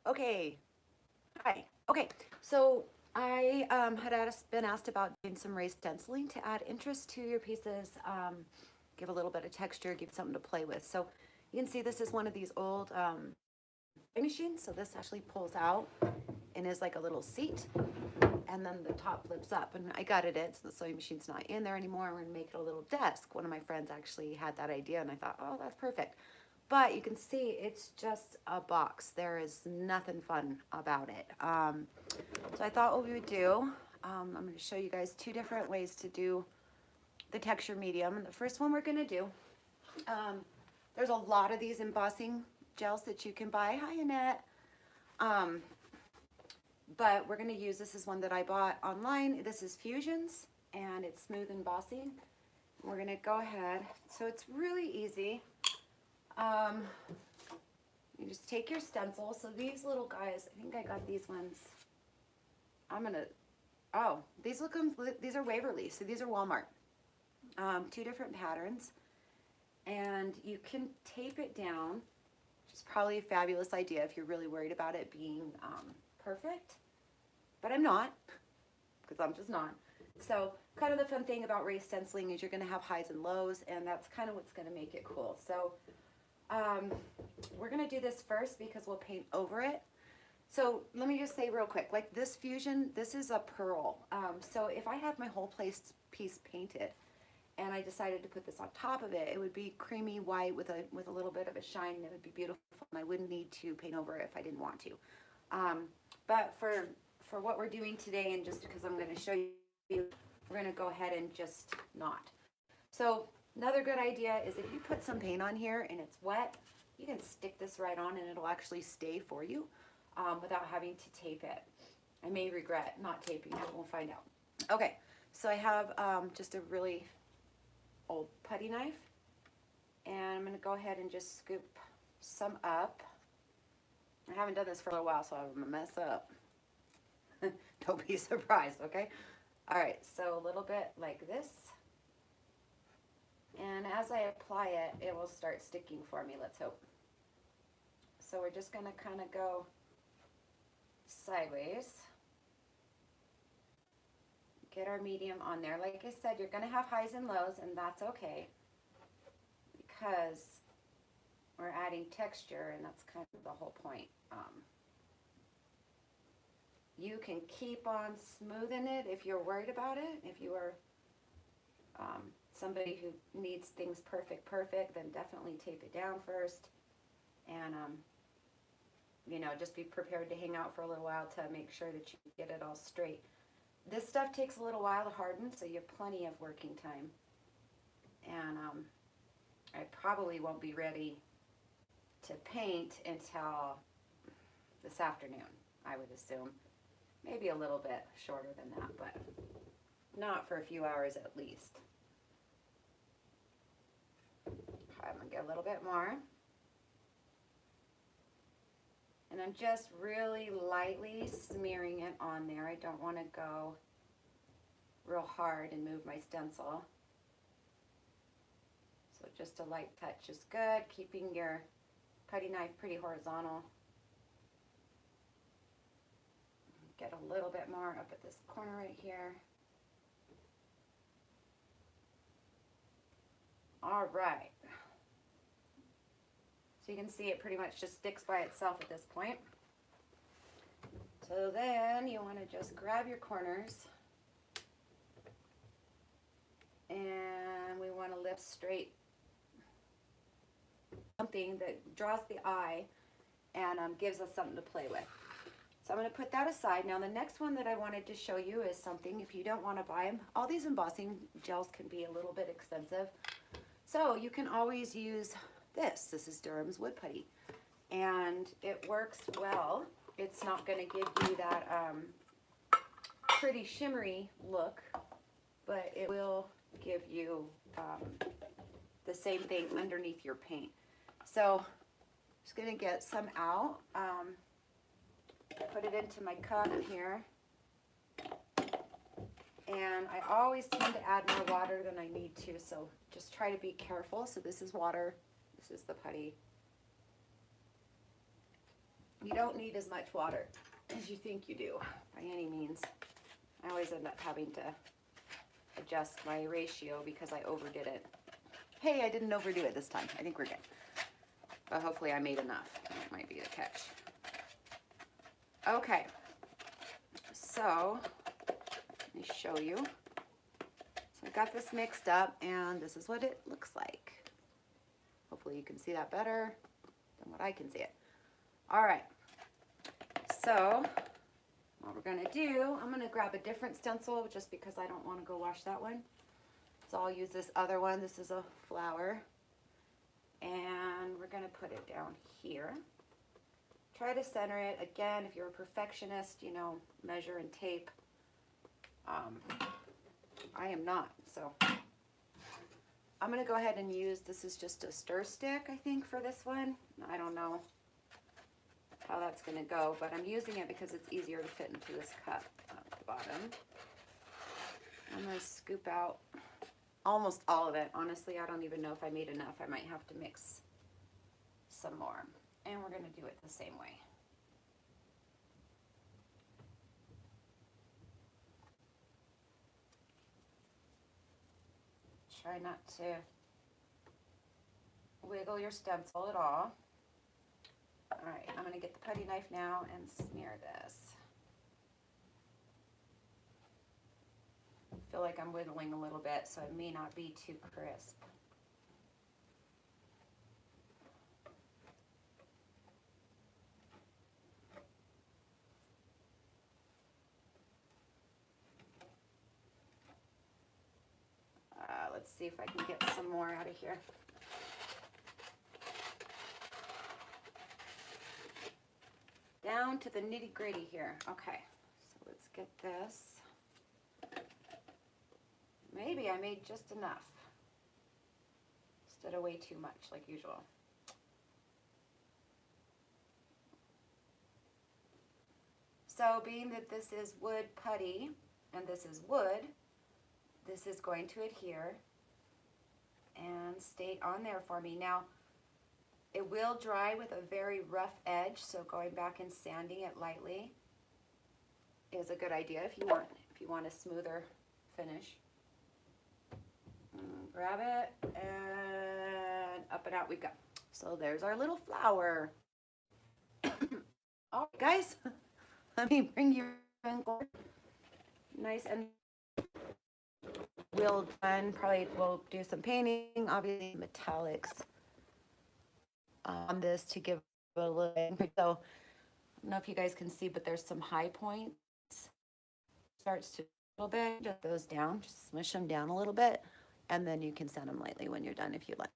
Okay. Hi. Okay. So I been asked about doing some raised stenciling to add interest to your pieces, give a little bit of texture, give something to play with. So you can see this is one of these old sewing machines. So this actually pulls out and is like a little seat. And then the top flips up. And I gutted it, so the sewing machine's not in there anymore. We're gonna make it a little desk. One of my friends actually had that idea, and I thought, oh, that's perfect. But you can see it's just a box. There is nothing fun about it. So I thought what we would do, I'm going to show you guys two different ways to do the texture medium. And the first one we're going to do, there's a lot of these embossing gels that you can buy. Hi, Annette. Um, but we're going to use, this is one that I bought online. This is Fusions, and it's smooth embossing. We're going to go ahead. So it's really easy. You just take your stencil. So these little guys, I think I got these ones. Oh, these are Waverly. So these are Walmart. Two different patterns. And you can tape it down, which is probably a fabulous idea if you're really worried about it being perfect. But I'm not, because I'm just not. So kind of the fun thing about raised stenciling is you're going to have highs and lows, and that's kind of what's going to make it cool. So we're going to do this first because we'll paint over it. So let me just say real quick, like this Fusion, this is a pearl. So if I had my whole piece painted and I decided to put this on top of it, it would be creamy white with a little bit of a shine, and it would be beautiful, and I wouldn't need to paint over it if I didn't want to. But for what we're doing today, and just because I'm going to show you, we're going to go ahead and just not. So another good idea is if you put some paint on here and it's wet, you can stick this right on and it'll actually stay for you without having to tape it. I may regret not taping it, we'll find out. Okay, so I have just a really old putty knife, and I'm going to go ahead and just scoop some up. I haven't done this for a little while, so I'm going to mess up. Don't be surprised, okay? All right, so a little bit like this. And as I apply it, it will start sticking for me, let's hope. So we're just going to kind of go sideways. Get our medium on there. Like I said, you're going to have highs and lows, and that's okay because we're adding texture, and that's kind of the whole point. You can keep on smoothing it if you're worried about it. If you are somebody who needs things perfect, then definitely tape it down first. And, you know, just be prepared to hang out for a little while to make sure that you get it all straight. This stuff takes a little while to harden, so you have plenty of working time. And I probably won't be ready to paint until this afternoon, I would assume. Maybe a little bit shorter than that, but not for a few hours at least. I'm going to get a little bit more. And I'm just really lightly smearing it on there. I don't want to go real hard and move my stencil. So just a light touch is good, keeping your putty knife pretty horizontal. Get a little bit more up at this corner right here. All right. So you can see it pretty much just sticks by itself at this point. So then you want to just grab your corners, and we want to lift straight, something that draws the eye and gives us something to play with. So I'm going to put that aside. Now the next one that I wanted to show you is something, if you don't want to buy them, all these embossing gels can be a little bit expensive. So you can always use this. This is Durham's Wood Putty. And it works well. It's not going to give you that pretty shimmery look, but it will give you the same thing underneath your paint. So I'm just going to get some out. Put it into my cup here, and I always tend to add more water than I need to, so just try to be careful. So this is water, this is the putty, You don't need as much water as you think you do by any means. I always end up having to adjust my ratio because I overdid it. Hey, I didn't overdo it this time. I think we're good. But hopefully I made enough. That might be the catch. Okay, so let me show you. So I got this mixed up and this is what it looks like. Hopefully you can see that better than what I can see it. All right, so what we're gonna do, I'm gonna grab a different stencil just because I don't wanna go wash that one. So I'll use this other one. This is a flower. And we're gonna put it down here. Try to center it. Again, if you're a perfectionist, you know, measure and tape. I am not, so. I'm gonna go ahead and use, this is just a stir stick, I think, for this one. I don't know how that's gonna go, but I'm using it because it's easier to fit into this cup at the bottom. I'm gonna scoop out almost all of it. Honestly, I don't even know if I made enough. I might have to mix some more. And we're gonna do it the same way. Try not to wiggle your stencil at all. All right, I'm gonna get the putty knife now and smear this. I feel like I'm wiggling a little bit, so it may not be too crisp. Let's see if I can get some more out of here. Down to the nitty-gritty here. Okay, so let's get this. Maybe I made just enough instead of way too much like usual. So being that this is wood putty and this is wood, this is going to adhere and stay on there for me. Now, it will dry with a very rough edge, so going back and sanding it lightly is a good idea if you want a smoother finish. Grab it and up and out we go. So there's our little flower. All right, guys, let me bring you in. Nice and we'll done. Probably we'll do some painting, obviously metallics on this to give it a little. So I don't know if you guys can see, but there's some high points. Starts to a little bit, just goes down. Just smush them down a little bit, and then you can sand them lightly when you're done if you like.